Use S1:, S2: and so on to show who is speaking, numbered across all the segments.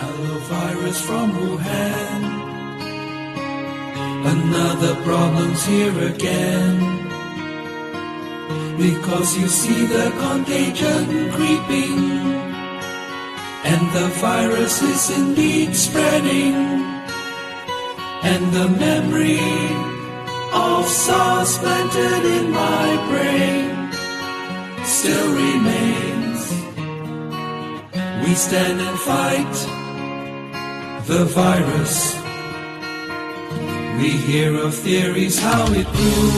S1: Hello virus from Wuhan. Another problem's here again. Because you see the contagion creeping, and the virus is indeed spreading, and the memory of SARS planted in my brain still remains. We stand and fight the virus. We hear of theories how it grew.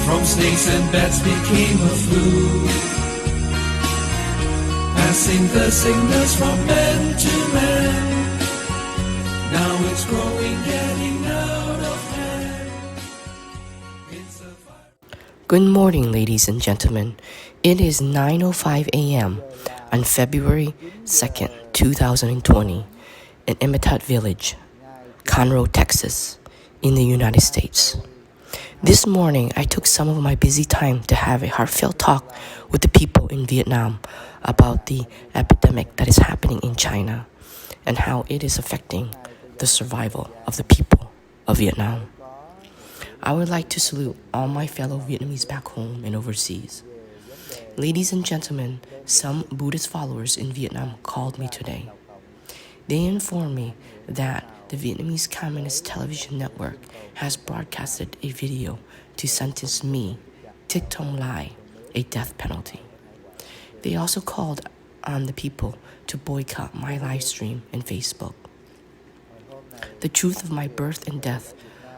S1: From snakes and bats became a flu, passing the sickness from man to man. Now it's growing, getting out of hand. It's a
S2: Good morning, ladies and gentlemen. It is 9:05 a.m. on February 2nd, 2020 in Emitat Village, Conroe, Texas, in the United States. This morning, I took some of my busy time to have a heartfelt talk with the people in Vietnam about the epidemic that is happening in China and how it is affecting the survival of the people of Vietnam. I would like to salute all my fellow Vietnamese back home and overseas. Ladies and gentlemen, some Buddhist followers in Vietnam called me today. They informed me that the Vietnamese Communist Television Network has broadcasted a video to sentence me, Thich Thong Lai, a death penalty. They also called on the people to boycott my live stream and Facebook. The truth of my birth and death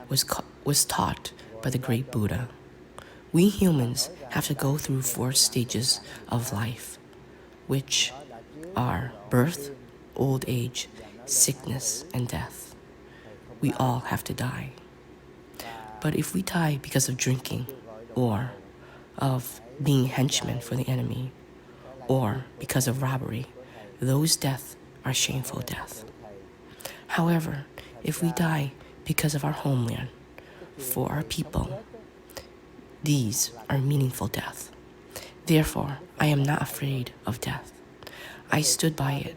S2: was taught by the great Buddha. We humans have to go through 4 stages of life, which are birth, old age, sickness, and death. We all have to die. But if we die because of drinking, or of being henchmen for the enemy, or because of robbery, those deaths are shameful death. However, if we die because of our homeland, for our people, these are meaningful death. Therefore, I am not afraid of death. I stood by it,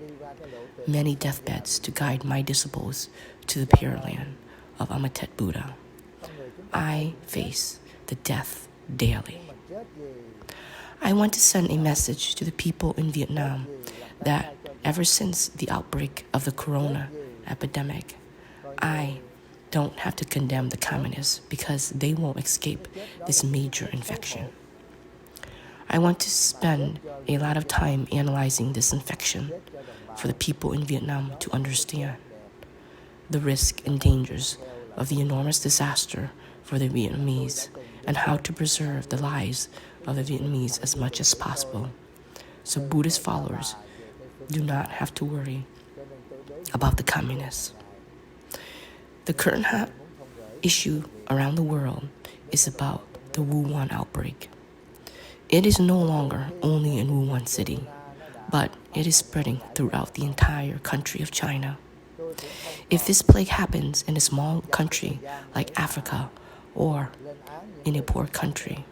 S2: many deathbeds to guide my disciples to the Pure Land of Amitet Buddha. I face the death daily. I want to send a message to the people in Vietnam that ever since the outbreak of the corona epidemic, I don't have to condemn the communists because they won't escape this major infection. I want to spend a lot of time analyzing this infection for the people in Vietnam to understand the risk and dangers of the enormous disaster for the Vietnamese and how to preserve the lives of the Vietnamese as much as possible, so Buddhist followers do not have to worry about the communists. The current issue around the world is about the Wuhan outbreak. It is no longer only in Wuhan city, but it is spreading throughout the entire country of China. If this plague happens in a small country like Africa or in a poor country,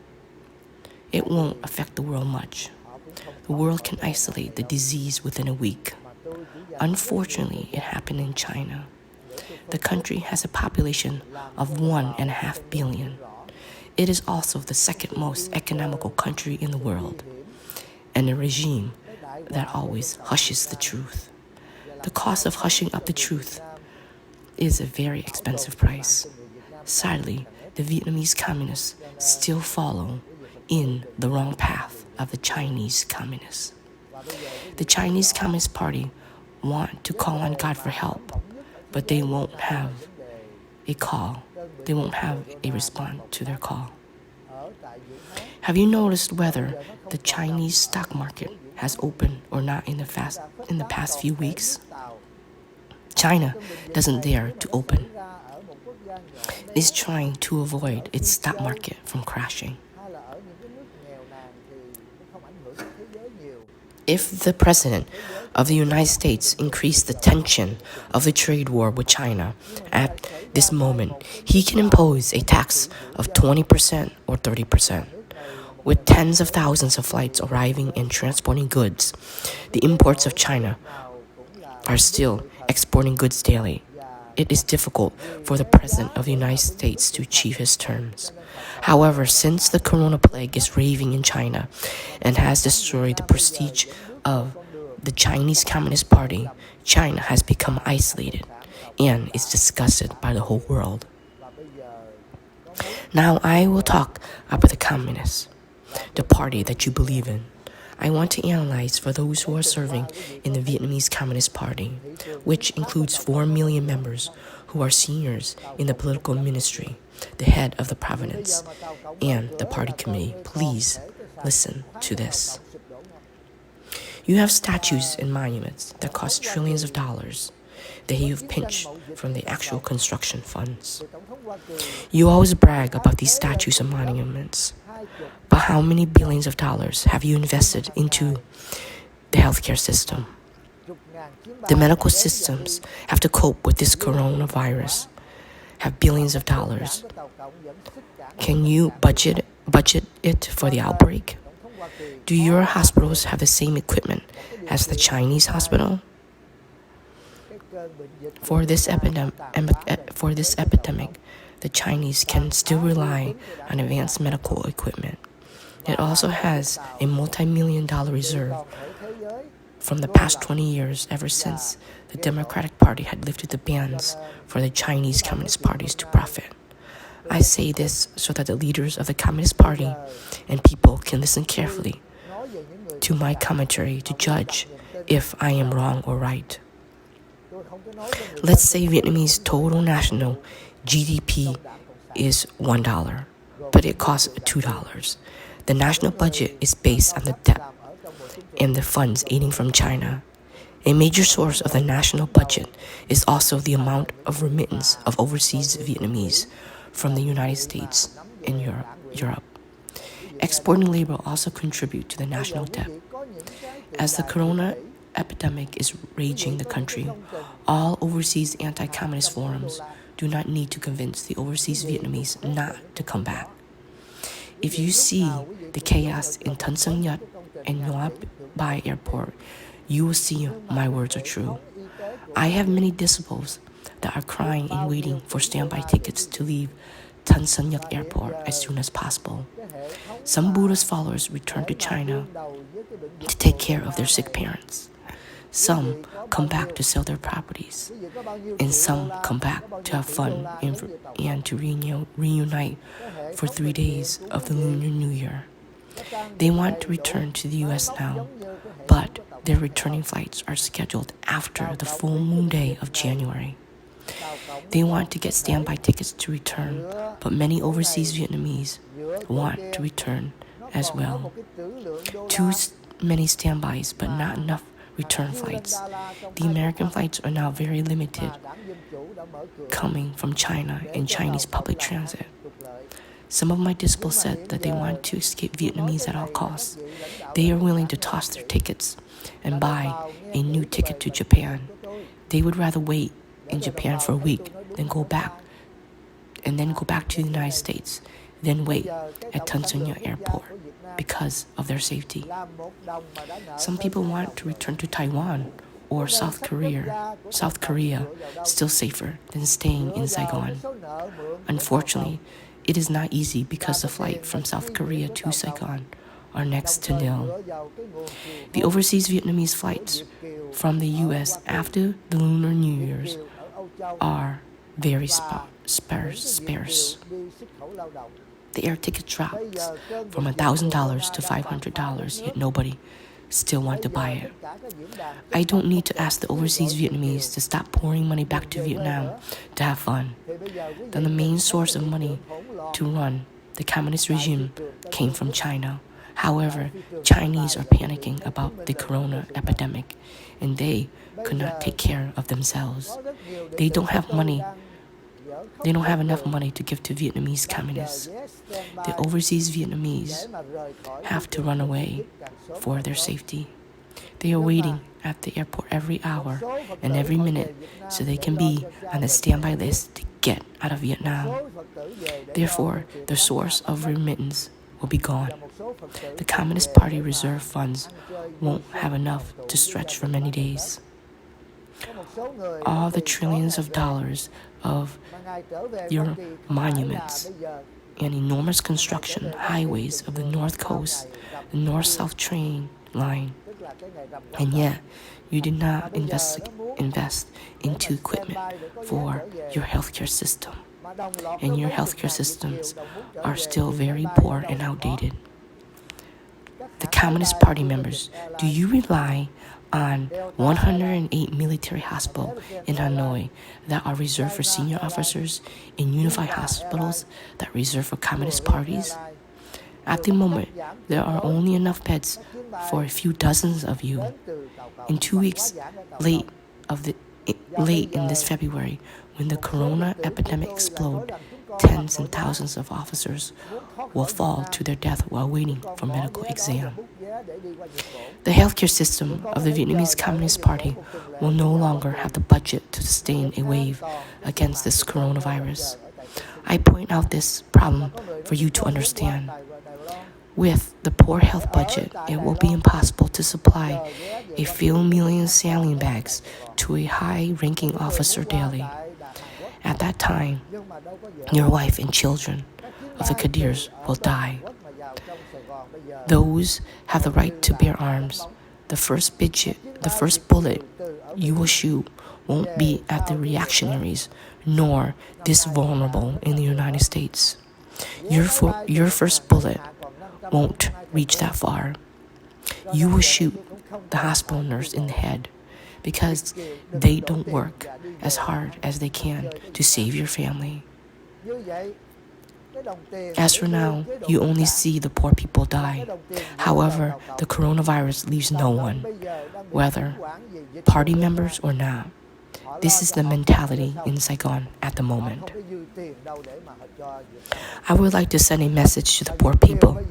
S2: it won't affect the world much. The world can isolate the disease within a week. Unfortunately, it happened in China. The country has a population of 1.5 billion. It is also the second most economical country in the world, and a regime that always hushes the truth. The cost of hushing up the truth is a very expensive price. Sadly, the Vietnamese communists still follow in the wrong path of the Chinese communists. The Chinese Communist Party want to call on God for help, but they won't have a call. They won't have a response to their call. Have you noticed whether the Chinese stock market has opened or not in the past few weeks? China doesn't dare to open. It's trying to avoid its stock market from crashing. If the President of the United States increased the tension of the trade war with China at this moment, he can impose a tax of 20% or 30%. With tens of thousands of flights arriving and transporting goods, the imports of China are still exporting goods daily. It is difficult for the President of the United States to achieve his terms. However, since the corona plague is raving in China and has destroyed the prestige of the Chinese Communist Party, China has become isolated and is disgusted by the whole world. Now I will talk about the Communists, the party that you believe in. I want to analyze for those who are serving in the Vietnamese Communist Party, which includes 4 million members who are seniors in the political ministry, the head of the province, and the party committee. Please listen to this. You have statues and monuments that cost trillions of dollars that you have pinched from the actual construction funds. You always brag about these statues and monuments, but how many billions of dollars have you invested into the healthcare system? The medical systems have to cope with this coronavirus, have billions of dollars. Can you budget it for the outbreak? Do your hospitals have the same equipment as the Chinese hospital? For this epidemic, the Chinese can still rely on advanced medical equipment. It also has a multi-million-dollar reserve from the past 20 years, ever since the Democratic Party had lifted the bans for the Chinese Communist parties to profit. I say this so that the leaders of the Communist Party and people can listen carefully to my commentary to judge if I am wrong or right. Let's say Vietnamese total national GDP is $1, but it costs $2. The national budget is based on the debt and the funds aiding from China. A major source of the national budget is also the amount of remittance of overseas Vietnamese from the United States and Europe. Exporting labor also contribute to the national debt. As the corona epidemic is raging the country, all overseas anti-communist forums do not need to convince the overseas Vietnamese not to come back. If you see the chaos in Tan Son Nhut and Ngoc Bai airport, you will see my words are true. I have many disciples that are crying and waiting for standby tickets to leave Tan Son Nhut airport as soon as possible. Some Buddhist followers return to China to take care of their sick parents. Some come back to sell their properties, and some come back to have fun and to reunite for 3 days of the Lunar New Year. They want to return to the U.S. now, but their returning flights are scheduled after the full moon day of January. They want to get standby tickets to return, but many overseas Vietnamese want to return as well. Too many standbys, but not enough return flights. The American flights are now very limited, coming from China and Chinese public transit. Some of my disciples said that they want to escape Vietnamese at all costs. They are willing to toss their tickets and buy a new ticket to Japan. They would rather wait in Japan for a week than go back to the United States, then wait at Tan Son Nhut airport because of their safety. Some people want to return to Taiwan or South Korea, still safer than staying in Saigon. Unfortunately, it is not easy because the flight from South Korea to Saigon are next to nil. The overseas Vietnamese flights from the U.S. after the Lunar New Year's are very sparse. The air ticket drops from $1,000 to $500, yet nobody still want to buy it. I don't need to ask the overseas Vietnamese to stop pouring money back to Vietnam to have fun. Then the main source of money to run the communist regime came from China. However, Chinese are panicking about the corona epidemic, and they could not take care of themselves. They don't have enough money to give to Vietnamese communists. The overseas Vietnamese have to run away for their safety. They are waiting at the airport every hour and every minute so they can be on the standby list to get out of Vietnam. Therefore, the source of remittance will be gone. The Communist Party reserve funds won't have enough to stretch for many days. all the trillions of dollars of your monuments and enormous construction highways of the North Coast, the North-South train line, and yet you did not invest into equipment for your healthcare system, and your healthcare systems are still very poor and outdated. The Communist Party members, do you rely on 108 military hospitals in Hanoi that are reserved for senior officers and unified hospitals that are reserved for Communist parties? At the moment, there are only enough beds for a few dozens of you. In 2 weeks, late in this February, when the corona epidemic explodes, tens and thousands of officers will fall to their death while waiting for medical exam. The healthcare system of the Vietnamese Communist Party will no longer have the budget to sustain a wave against this coronavirus. I point out this problem for you to understand. With the poor health budget, it will be impossible to supply a few million saline bags to a high-ranking officer daily. At that time, your wife and children of the Kadirs will die. Those have the right to bear arms. The first bullet you will shoot won't be at the reactionaries, nor this vulnerable in the United States. Your first bullet won't reach that far. You will shoot the hospital nurse in the head because they don't work as hard as they can to save your family. As for now, you only see the poor people die. However, the coronavirus leaves no one, whether party members or not. This is the mentality in Saigon at the moment. I would like to send a message to the poor people.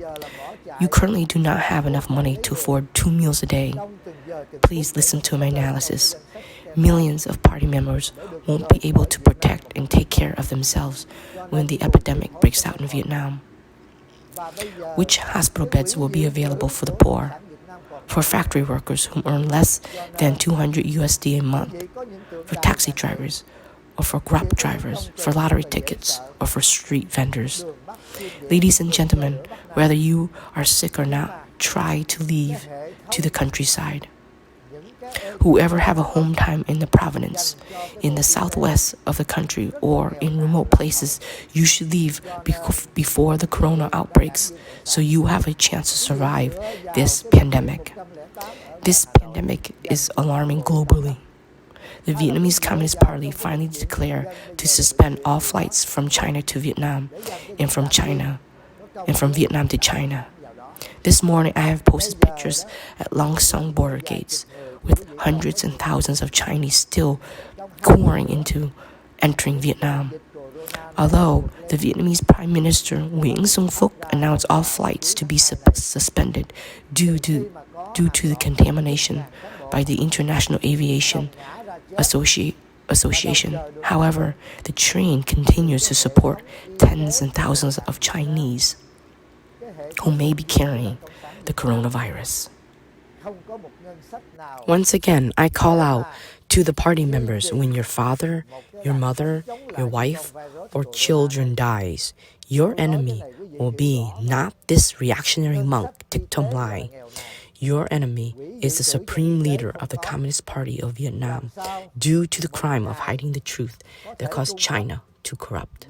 S2: You currently do not have enough money to afford 2 meals a day. Please listen to my analysis. Millions of party members won't be able to protect and take care of themselves when the epidemic breaks out in Vietnam. Which hospital beds will be available for the poor? For factory workers who earn less than 200 USD a month, for taxi drivers, or for Grab drivers, for lottery tickets, or for street vendors. Ladies and gentlemen, whether you are sick or not, try to leave to the countryside. Whoever have a home time in the province, in the southwest of the country, or in remote places, you should leave before the corona outbreaks so you have a chance to survive this pandemic. This pandemic is alarming globally. The Vietnamese Communist Party finally declared to suspend all flights from China to Vietnam and from Vietnam to China. This morning, I have posted pictures at Long Song border gates with hundreds and thousands of Chinese still pouring into entering Vietnam. Although the Vietnamese Prime Minister Nguyen Xuân Phúc announced all flights to be suspended due to the contamination by the International Aviation Association. However, the train continues to support tens and thousands of Chinese who may be carrying the coronavirus. Once again, I call out to the party members, when your father, your mother, your wife, or children dies, your enemy will be not this reactionary monk, Thich Thong Lai. Your enemy is the supreme leader of the Communist Party of Vietnam due to the crime of hiding the truth that caused China to corrupt.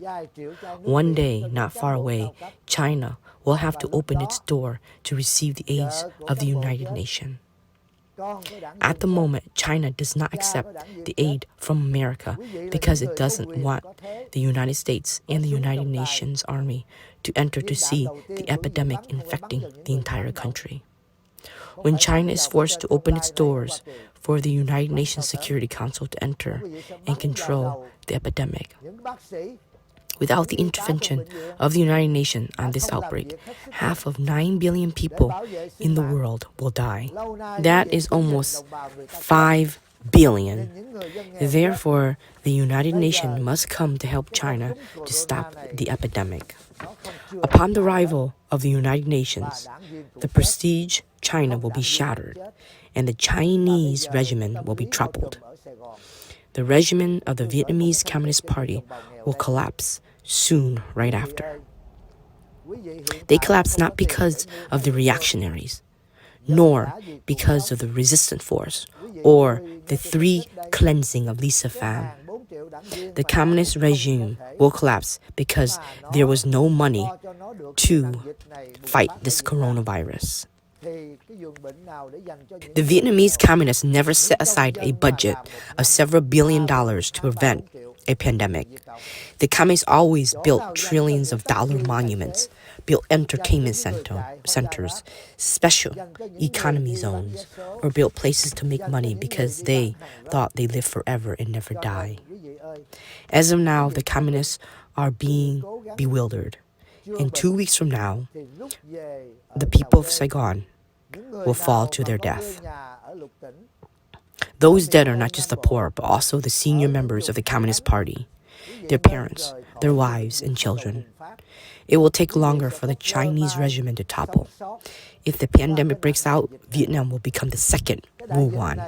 S2: One day, not far away, China will have to open its door to receive the aid of the United Nations. At the moment, China does not accept the aid from America because it doesn't want the United States and the United Nations Army to enter to see the epidemic infecting the entire country. When China is forced to open its doors for the United Nations Security Council to enter and control the epidemic, without the intervention of the United Nations on this outbreak, half of 9 billion people in the world will die. That is almost 5 billion. Therefore, the United Nations must come to help China to stop the epidemic. Upon the arrival of the United Nations, the prestige China will be shattered, and the Chinese regime will be toppled. The regime of the Vietnamese Communist Party will collapse soon right after. They collapse not because of the reactionaries, nor because of the resistant force or the three cleansing of Lisa Pham. The communist regime will collapse because there was no money to fight this coronavirus. The Vietnamese communists never set aside a budget of several $billions to prevent a pandemic. The communists always built trillions of dollar monuments, built entertainment centers, special economy zones, or built places to make money because they thought they lived forever and never die. As of now, the communists are being bewildered. In 2 weeks from now, the people of Saigon will fall to their death. Those dead are not just the poor, but also the senior members of the Communist Party, their parents, their wives, and children. It will take longer for the Chinese regime to topple. If the pandemic breaks out, Vietnam will become the second Wuhan.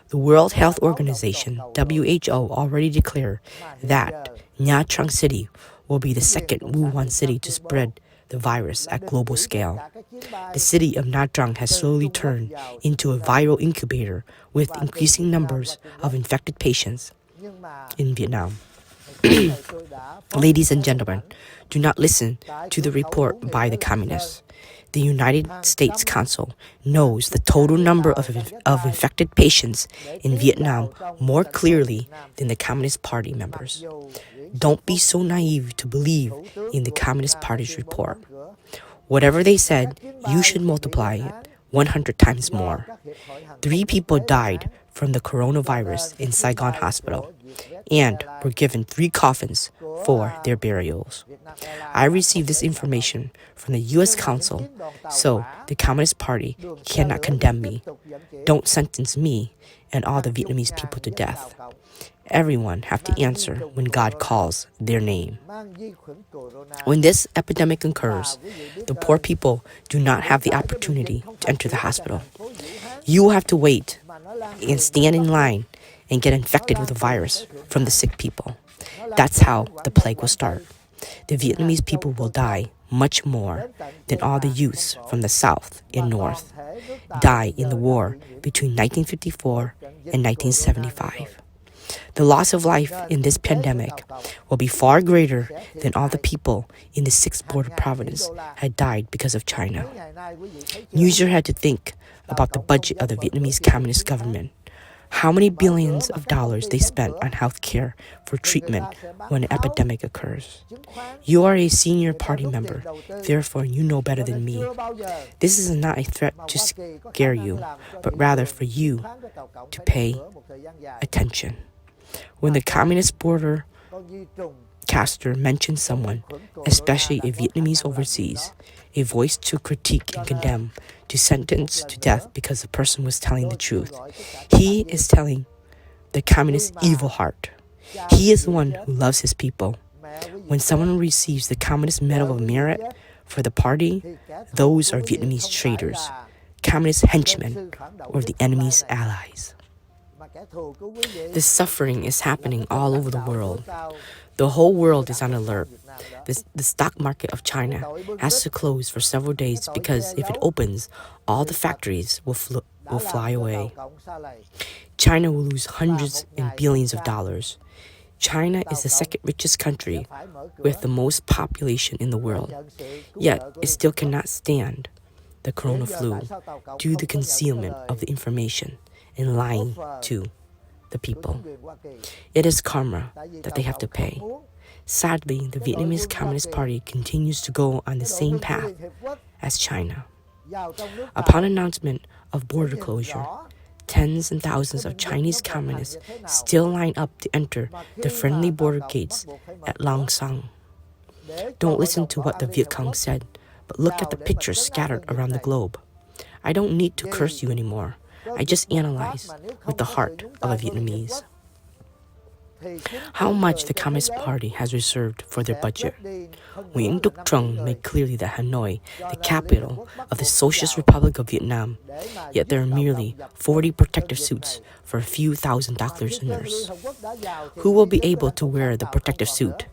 S2: The World Health Organization, WHO, already declared that Nha Trang City will be the second Wuhan city to spread the virus at global scale. The city of Nha Trang has slowly turned into a viral incubator with increasing numbers of infected patients in Vietnam. Ladies and gentlemen, do not listen to the report by the communists. The United States Council knows the total number of infected patients in Vietnam more clearly than the Communist Party members. Don't be so naive to believe in the Communist Party's report. Whatever they said, you should multiply it 100 times more. 3 people died from the coronavirus in Saigon Hospital and were given 3 coffins for their burials. I received this information from the U.S. Council, so the Communist Party cannot condemn me. Don't sentence me and all the Vietnamese people to death. Everyone have to answer when God calls their name. When this epidemic occurs, the poor people do not have the opportunity to enter the hospital. You will have to wait and stand in line and get infected with the virus from the sick people. That's how the plague will start. The Vietnamese people will die much more than all the youths from the South and North died in the war between 1954 and 1975. The loss of life in this pandemic will be far greater than all the people in the 6 border provinces had died because of China. Users had to think about the budget of the Vietnamese Communist government. How many billions of dollars they spent on health care for treatment when an epidemic occurs. You are a senior party member, therefore you know better than me. This is not a threat to scare you, but rather for you to pay attention. When the Communist broadcaster mentions someone, especially a Vietnamese overseas, a voice to critique and condemn, to sentence to death because the person was telling the truth, he is telling the communist evil heart. He is the one who loves his people. When someone receives the Communist Medal of Merit for the party, those are Vietnamese traitors, communist henchmen, or the enemy's allies. This suffering is happening all over the world. The whole world is on alert. The stock market of China has to close for several days because if it opens, all the factories will fly away. China will lose hundreds and billions of dollars. China is the second richest country with the most population in the world, yet it still cannot stand the corona flu due to the concealment of the information and lying to the people. It is karma that they have to pay. Sadly, the Vietnamese Communist Party continues to go on the same path as China. Upon announcement of border closure, tens and thousands of Chinese communists still line up to enter the friendly border gates at Lang Sang. Don't listen to what the Viet Cong said, but look at the pictures scattered around the globe. I don't need to curse you anymore. I just analyze with the heart of a Vietnamese. How much the Communist Party has reserved for their budget. Nguyễn Đức Trung made clearly that Hanoi, the capital of the Socialist Republic of Vietnam, yet there are merely 40 protective suits for a few thousand doctors and nurses. Who will be able to wear the protective suit,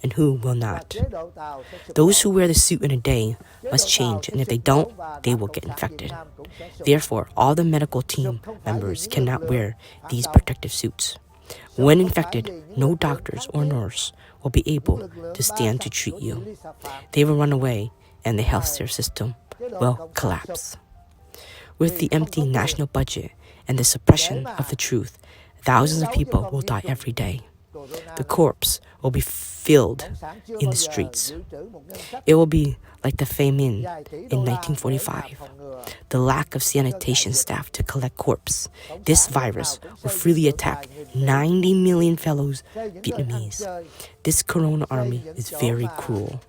S2: and who will not? Those who wear the suit in a day must change, and if they don't, they will get infected. Therefore, all the medical team members cannot wear these protective suits. When infected, no doctors or nurse will be able to stand to treat you. They will run away, and the healthcare system will collapse. With the empty national budget and the suppression of the truth, thousands of people will die every day. The corpse will be filled in the streets. It will be like the famine in 1945. The lack of sanitation staff to collect corpse. This virus will freely attack 90 million fellow Vietnamese. This corona army is very cruel.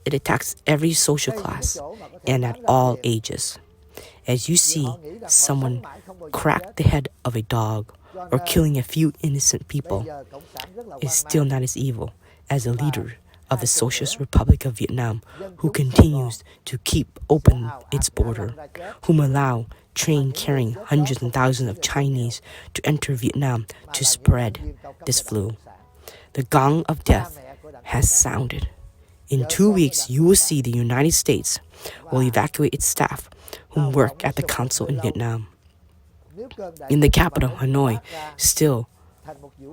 S2: It attacks every social class and at all ages. As you see someone crack the head of a dog or killing a few innocent people, is still not as evil as the leader of the Socialist Republic of Vietnam, who continues to keep open its border, whom allow train carrying hundreds and thousands of Chinese to enter Vietnam to spread this flu. The gong of death has sounded. In 2 weeks, you will see the United States will evacuate its staff who work at the consul in Vietnam. In the capital, Hanoi, still,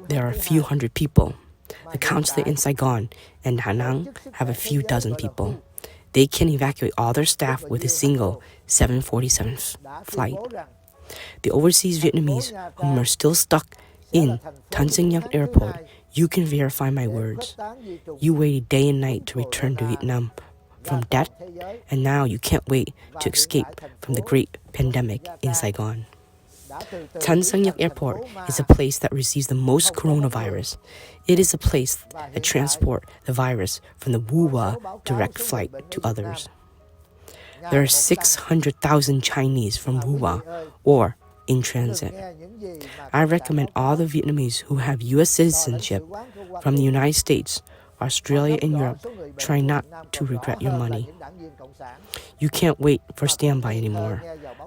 S2: there are a few hundred people. The consulate in Saigon and Da Nang have a few dozen people. They can evacuate all their staff with a single 747 flight. The overseas Vietnamese whom are still stuck in Tan Son Nhut Airport, you can verify my words. You waited day and night to return to Vietnam from death, and now you can't wait to escape from the great pandemic in Saigon. Tan Son Nhut Airport is a place that receives the most coronavirus. It is a place that transports the virus from the Wu Hua direct flight to others. There are 600,000 Chinese from Wu Hua or in transit. I recommend all the Vietnamese who have U.S. citizenship from the United States, Australia, and Europe try not to regret your money. You can't wait for standby anymore.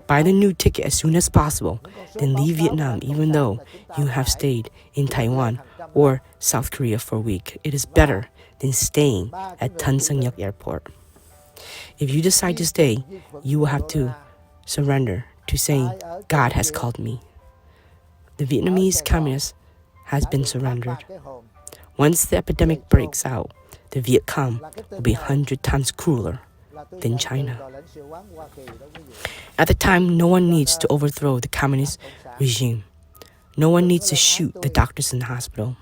S2: Buy the new ticket as soon as possible, then leave Vietnam even though you have stayed in Taiwan or South Korea for a week. It is better than staying at Tan Son Nhut Airport. If you decide to stay, you will have to surrender to saying, God has called me. The Vietnamese communist has been surrendered. Once the epidemic breaks out, the Viet Cong will be 100 times crueler than China. At the time, no one needs to overthrow the communist regime. No one needs to shoot the doctors in the hospital.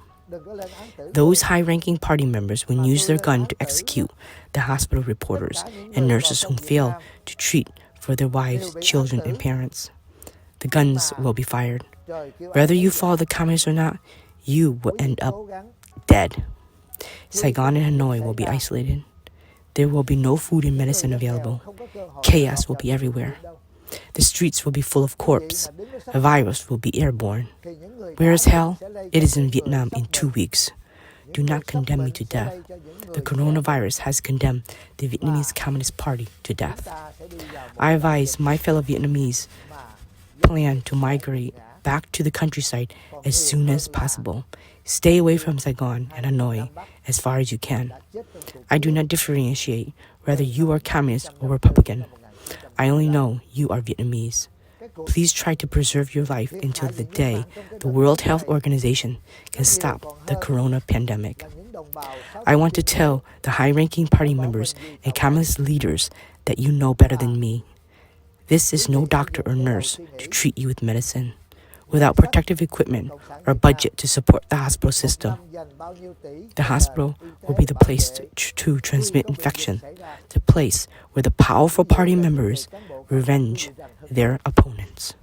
S2: Those high-ranking party members will use their gun to execute the hospital reporters and nurses who fail to treat for their wives, children, and parents. The guns will be fired. Whether you follow the communists or not, you will end up dead. Saigon and Hanoi will be isolated. There will be no food and medicine available. Chaos will be everywhere. The streets will be full of corpses. A virus will be airborne. Where is hell? It is in Vietnam in 2 weeks. Do not condemn me to death. The coronavirus has condemned the Vietnamese Communist Party to death. I advise my fellow Vietnamese plan to migrate back to the countryside as soon as possible. Stay away from Saigon and Hanoi as far as you can. I do not differentiate whether you are communist or Republican. I only know you are Vietnamese. Please try to preserve your life until the day the World Health Organization can stop the corona pandemic. I want to tell the high-ranking party members and communist leaders that you know better than me. This is no doctor or nurse to treat you with medicine. Without protective equipment or budget to support the hospital system, the hospital will be the place to transmit infection, the place where the powerful party members revenge their opponents.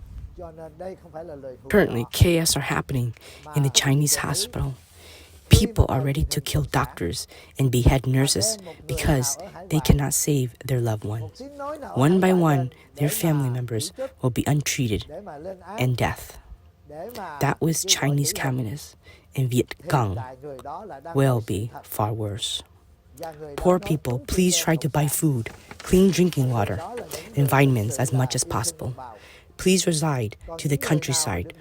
S2: Currently, chaos are happening in the Chinese hospital. People are ready to kill doctors and behead nurses because they cannot save their loved ones. One by one, their family members will be untreated and death. That was Chinese communists, and Viet Cong will be far worse. Poor people, please try to buy food, clean drinking water, and vitamins as much as possible. Please reside to the countryside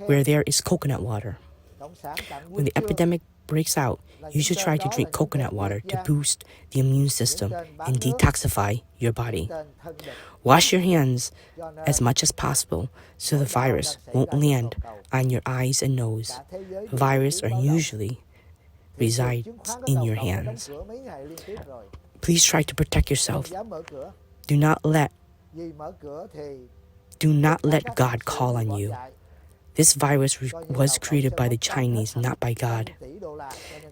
S2: where there is coconut water. When the epidemic breaks out, you should try to drink coconut water to boost the immune system and detoxify your body. Wash your hands as much as possible so the virus won't land on your eyes and nose. Viruses are usually resides in your hands. Please try to protect yourself. Do not let God call on you. This virus was created by the Chinese, not by God.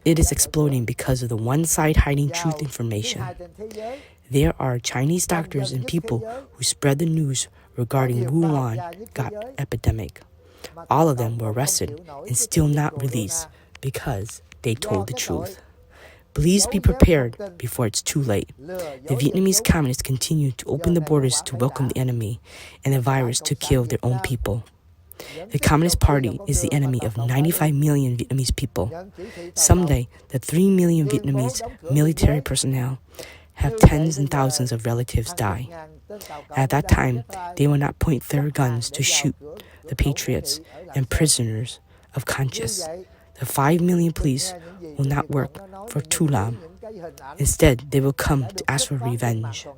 S2: It is exploding because of the one side hiding truth information. There are Chinese doctors and people who spread the news regarding Wuhan epidemic. All of them were arrested and still not released because they told the truth. Please be prepared before it's too late. The Vietnamese communists continue to open the borders to welcome the enemy and the virus to kill their own people. The Communist Party is the enemy of 95 million Vietnamese people. Someday, the 3 million Vietnamese military personnel have tens and thousands of relatives die. At that time, they will not point their guns to shoot the patriots and prisoners of conscience. The 5 million police will not work for too long. Instead, they will come to ask for revenge.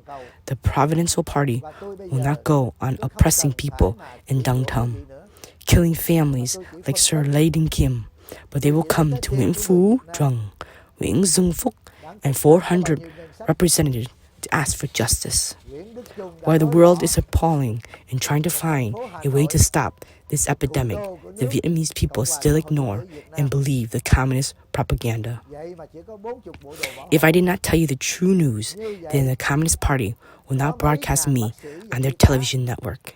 S2: The Providential Party will not go on oppressing people in Dang Thăm, killing families like Sir Layden Kim, but they will come to Nguyễn Phú Trọng, Nguyễn Xuân Phúc, and 400 representatives to ask for justice. While the world is appalling and trying to find a way to stop this epidemic, the Vietnamese people still ignore and believe the communist propaganda. If I did not tell you the true news, then the Communist Party will not broadcast me on their television network.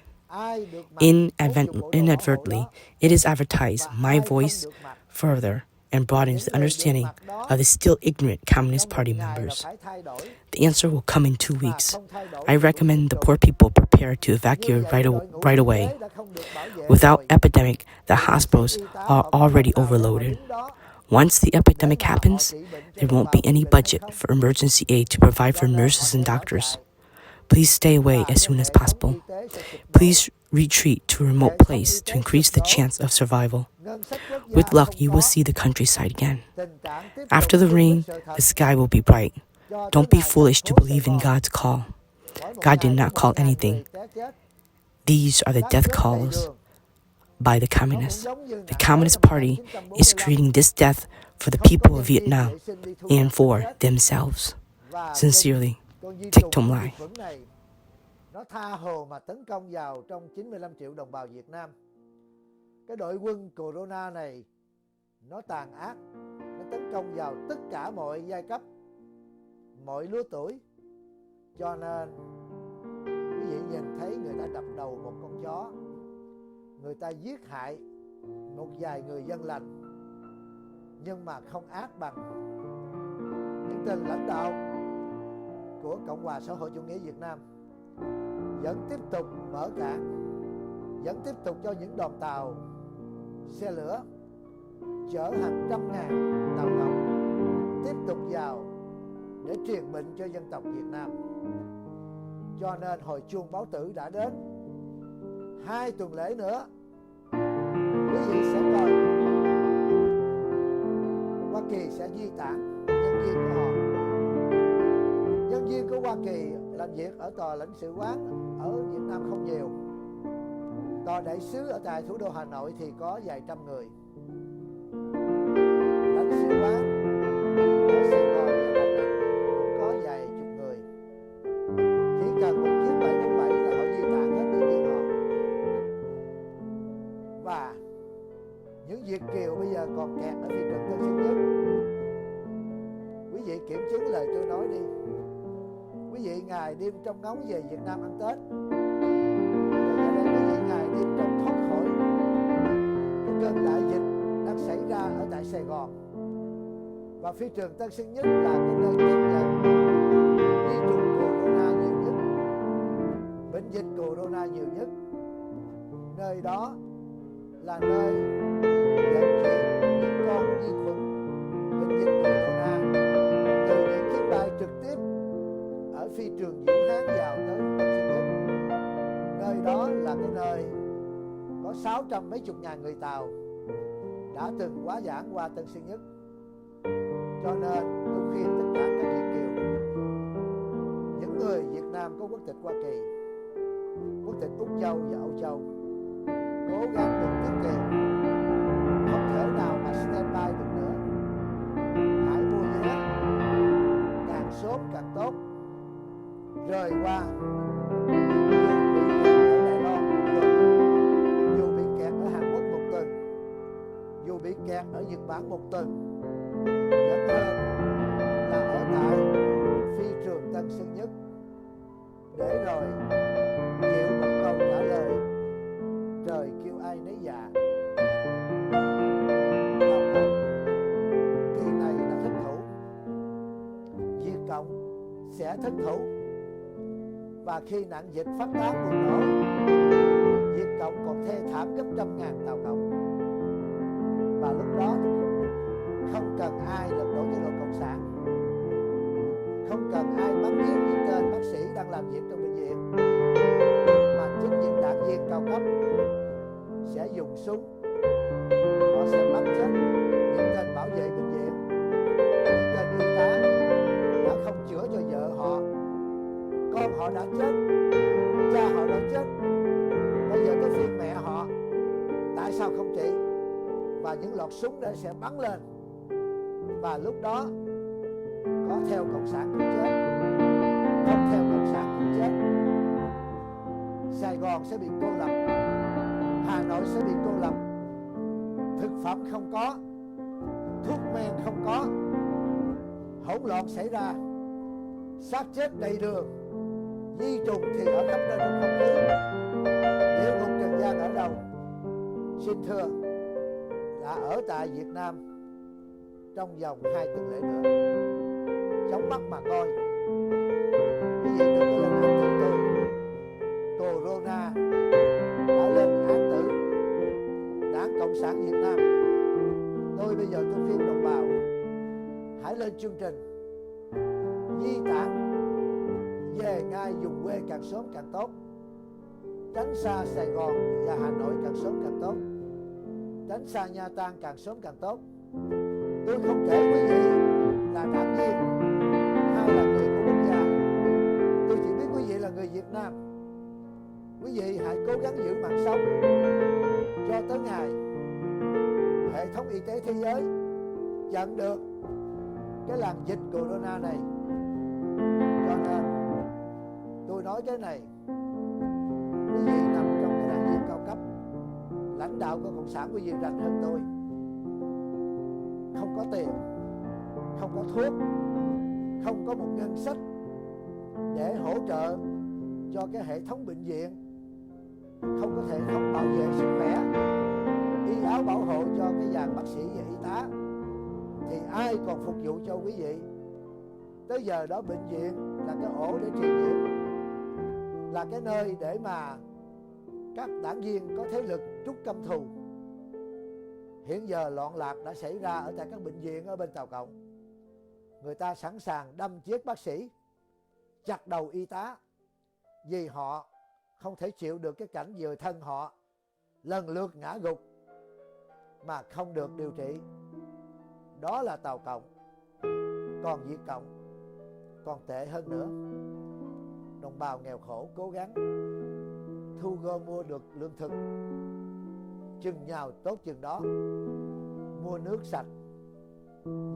S2: Inadvertently, it is advertised my voice further and broadens the understanding of the still ignorant Communist Party members. The answer will come in 2 weeks. I recommend the poor people prepare to evacuate right away. Without epidemic, the hospitals are already overloaded. Once the epidemic happens, there won't be any budget for emergency aid to provide for nurses and doctors. Please stay away as soon as possible. Please retreat to a remote place to increase the chance of survival. With luck, you will see the countryside again. After the rain, the sky will be bright. Don't be foolish to believe in God's call. God did not call anything. These are the death calls by the communists. The Communist Party is creating this death for the people of Vietnam and for themselves. Sincerely, Thich Thong Lai.
S3: Nó tha hồ mà tấn công vào trong 95 triệu đồng bào Việt Nam. Cái đội quân Corona này nó tàn ác, nó tấn công vào tất cả mọi giai cấp, mọi lứa tuổi. Cho nên quý vị nhìn thấy người ta đập đầu một con chó, người ta giết hại một vài người dân lành, nhưng mà không ác bằng những tên lãnh đạo của Cộng hòa xã hội chủ nghĩa Việt Nam vẫn tiếp tục mở cảng, vẫn tiếp tục cho những đoàn tàu xe lửa chở hàng trăm ngàn tàu ngầm tiếp tục vào để truyền bệnh cho dân tộc Việt Nam. Cho nên hồi chuông báo tử đã đến. 2 tuần lễ nữa quý vị sẽ coi Hoa Kỳ sẽ di tản nhân viên của họ. Nhân viên của Hoa Kỳ làm việc ở tòa lãnh sự quán ở Việt Nam không nhiều. Tòa đại sứ ở tại thủ đô Hà Nội thì có vài trăm người. Lãnh sự quán ở Sài Gòn và Đà Nẵng cũng có vài chục người. Chỉ cần một chuyến 747 là họ di tản hết nhân viên họ. Và những Việt kiều bây giờ còn kẹt ở thị trấn Tân Sơn Nhất. Quý vị kiểm chứng lời tôi nói đi. Quý vị ngày đêm trong ngóng về Việt Nam ăn Tết. Quý vị ngày đêm trong thoát khỏi cái cơn đại dịch đang xảy ra ở tại Sài Gòn. Và phi trường Tân Sơn Nhất là cái nơi tiếp nhận di trùng Corona nhiều nhất, bệnh dịch Corona nhiều nhất. Nơi đó là nơi vận chuyển những con vi khuẩn bệnh dịch corona từ những chuyến bay trực tiếp ở phi trường Vũ Hán vào tới Tân Sơn Nhất. Nơi đó là cái nơi có 600 mấy chục ngàn người Tàu đã từng quá giảng qua Tân Sơn Nhất. Cho nên tôi khuyên tất cả các Việt kiều, những người Việt Nam có quốc tịch Hoa Kỳ, quốc tịch Úc Châu và Âu Châu, cố gắng đừng tiết kiệm, không thể nào mà standby được nữa. Hãy mua vé càng sớm càng tốt, rời qua. Dù bị kẹt ở Đài Loan một tuần, dù bị kẹt ở Hàn Quốc một tuần, dù bị kẹt ở Nhật Bản một tuần, vẫn hơn là ở tại phi trường Tân Sơn Nhất để rồi chịu một câu trả lời trời kêu ai nấy dạ. Kỳ này đã thất thủ, Việt Cộng sẽ thất thủ, và khi nạn dịch phát tán bùng nổ, Việt Cộng còn thê thảm gấp trăm ngàn Tàu Cộng. Và lúc đó không cần ai lật đổ chế độ cộng sản, không cần ai bắn giết những tên bác sĩ đang làm việc trong bệnh viện, mà chính những đảng viên cao cấp sẽ dùng súng, họ sẽ bắn chết những tên bảo vệ bệnh viện, những tên y tá đã không chữa cho vợ họ, con họ đã chết, cha họ đã chết, bây giờ tới phiên mẹ họ, tại sao không trị? Và những loạt súng đó sẽ bắn lên, và lúc đó có theo cộng sản cũng chết, không theo cộng sản cũng chết. Sài Gòn sẽ bị cô lập, Hà Nội sẽ bị cô lập, thực phẩm không có, thuốc men không có, hỗn loạn xảy ra, xác chết đầy đường, vi trùng thì ở khắp nơi trong không khí. Địa ngục trần gian ở đâu? Xin thưa là ở tại Việt Nam trong vòng 2 tuần lễ nữa. Chóng mắt mà coi. Quý vị đừng có lên án tử tôi. Corona đã lên án tử Đảng Cộng sản Việt Nam. Tôi bây giờ tôi khuyên đồng bào hãy lên chương trình di tản về ngay vùng quê càng sớm càng tốt, tránh xa Sài Gòn và Hà Nội càng sớm càng tốt, tránh xa Nha Trang càng sớm càng tốt. Tôi không kể quý vị là đảng viên hay là người của quốc gia, tôi chỉ biết quý vị là người Việt Nam. Quý vị hãy cố gắng giữ mạng sống cho tới ngày hệ thống y tế thế giới chặn được cái làn dịch corona này. Cho nên tôi nói cái này, quý vị nằm trong cái đảng viên cao cấp, lãnh đạo của cộng sản, quý vị rành hơn tôi. Không có tiền, không có thuốc, không có một ngân sách để hỗ trợ cho cái hệ thống bệnh viện, không có hệ thống bảo vệ sức khỏe, y áo bảo hộ cho cái dàn bác sĩ và y tá, thì ai còn phục vụ cho quý vị? Tới giờ đó bệnh viện là cái ổ để truyền nhiễm, là cái nơi để mà các đảng viên có thế lực trút căm thù. Hiện giờ loạn lạc đã xảy ra ở tại các bệnh viện ở bên Tàu Cộng. Người ta sẵn sàng đâm chết bác sĩ, chặt đầu y tá, vì họ không thể chịu được cái cảnh người thân họ lần lượt ngã gục mà không được điều trị. Đó là Tàu Cộng. Còn Việt Cộng còn tệ hơn nữa. Đồng bào nghèo khổ cố gắng thu gom mua được lương thực, chừng nào tốt chừng đó, mua nước sạch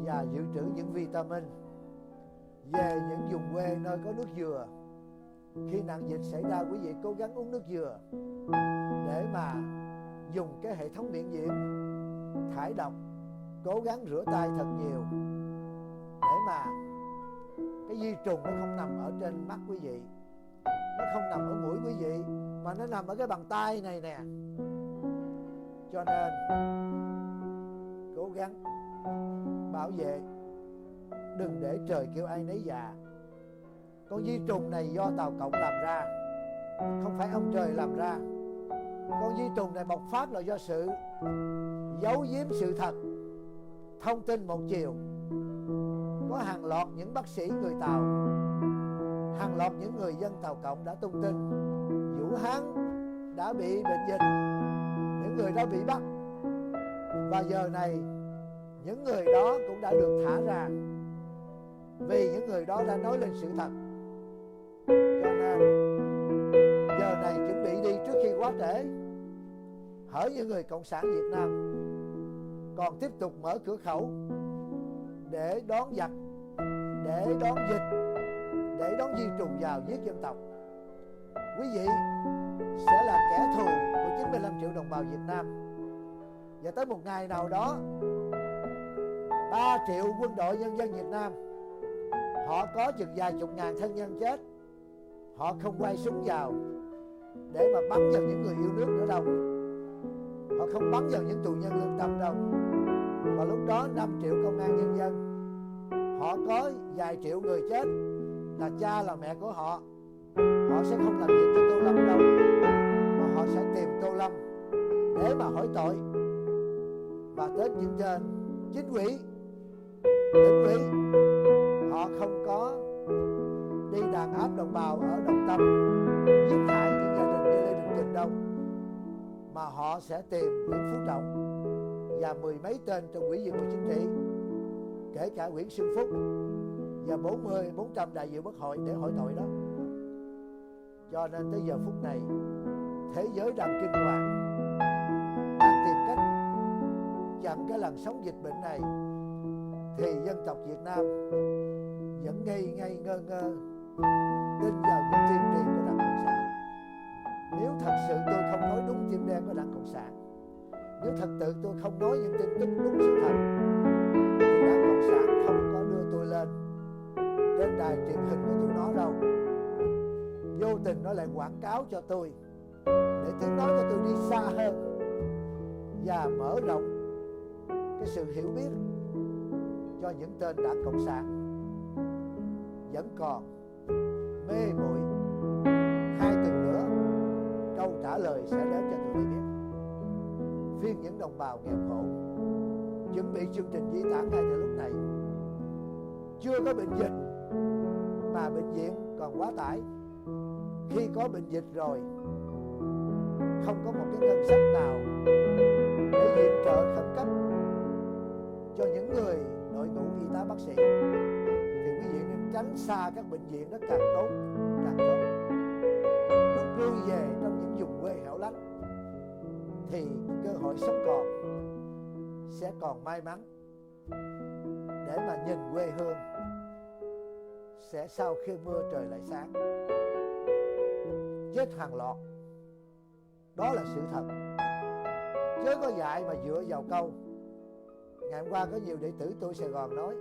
S3: và dự trữ những vitamin về những vùng quê nơi có nước dừa. Khi nạn dịch xảy ra, quý vị cố gắng uống nước dừa để mà dùng cái hệ thống miễn nhiễm thải độc, cố gắng rửa tay thật nhiều để mà cái vi trùng nó không nằm ở trên mắt quý vị, nó không nằm ở mũi quý vị, mà nó nằm ở cái bàn tay này nè. Cho nên cố gắng bảo vệ, đừng để trời kêu ai nấy dạ. Con vi trùng này do Tàu Cộng làm ra, không phải ông trời làm ra. Con vi trùng này bộc phát là do sự giấu giếm sự thật, thông tin một chiều. Có hàng loạt những bác sĩ người Tàu, hàng loạt những người dân Tàu Cộng đã tung tin Vũ Hán đã bị bệnh dịch, những người đó bị bắt, và giờ này những người đó cũng đã được thả ra vì những người đó đã nói lên sự thật. Cho nên giờ này chuẩn bị đi trước khi quá trễ. Hỡi những người Cộng sản Việt Nam còn tiếp tục mở cửa khẩu để đón giặc, để đón dịch, để đón di trùng vào giết dân tộc, quý vị sẽ là kẻ thù của 95 triệu đồng bào Việt Nam. Và tới một ngày nào đó 3 triệu quân đội nhân dân Việt Nam, họ có chừng vài chục ngàn thân nhân chết, họ không quay súng vào để mà bắn vào những người yêu nước nữa đâu, họ không bắn vào những tù nhân lương tâm đâu. Và lúc đó 5 triệu công an nhân dân, họ có vài triệu người chết là cha là mẹ của họ, họ sẽ không làm việc cho Tô Lâm đâu, mà họ sẽ tìm Tô Lâm để mà hỏi tội. Và tới trên chính ủy, tỉnh ủy, họ không có đi đàn áp đồng bào ở Đồng Tâm, giết hại những gia đình như Lê Đình Kình đâu, mà họ sẽ tìm Nguyễn Phú Trọng và 10 mấy tên trong Ủy viên Bộ Chính trị, kể cả Nguyễn Xuân Phúc và 400 đại biểu Quốc hội để hỏi tội đó. Cho nên tới giờ phút này thế giới đang kinh hoàng, đang tìm cách chặn cái làn sóng dịch bệnh này, thì dân tộc Việt Nam vẫn ngây ngây ngơ ngơ tin vào những tuyên truyền của Đảng Cộng sản. Nếu thật sự tôi không nói đúng tim đen của Đảng Cộng sản, nếu thật sự tôi không nói những tin tức đúng sự thật, thì Đảng Cộng sản không có đưa tôi lên trên đài truyền hình của tụi nó đâu. Vô tình nó lại quảng cáo cho tôi để tiếng nói của tôi đi xa hơn và mở rộng cái sự hiểu biết cho những tên Đảng Cộng sản vẫn còn mê muội. 2 tuần nữa câu trả lời sẽ đến cho tụi tôi biết. Phiên những đồng bào nghèo khổ chuẩn bị chương trình di tản ngay từ lúc này. Chưa có bệnh dịch mà bệnh viện còn quá tải. Khi có bệnh dịch rồi, không có một cái ngân sách nào để viện trợ khẩn cấp cho những người đội ngũ y tá bác sĩ, thì quý vị nên tránh xa các bệnh viện, nó càng tốt càng tốt. Rút lui về trong những vùng quê hẻo lánh thì cơ hội sống còn sẽ còn may mắn để mà nhìn quê hương sẽ sau khi mưa trời lại sáng. Chết hàng loạt, đó là sự thật, chớ có dại mà dựa vào câu. Ngày hôm qua có nhiều đệ tử tôi Sài Gòn nói: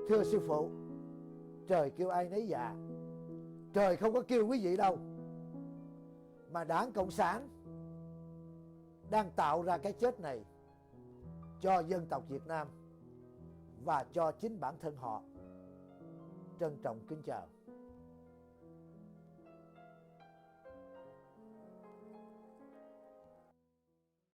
S3: thưa sư phụ, trời kêu ai nấy dạ, trời không có kêu quý vị đâu, mà Đảng Cộng sản đang tạo ra cái chết này cho dân tộc Việt Nam và cho chính bản thân họ. Trân trọng kính chào.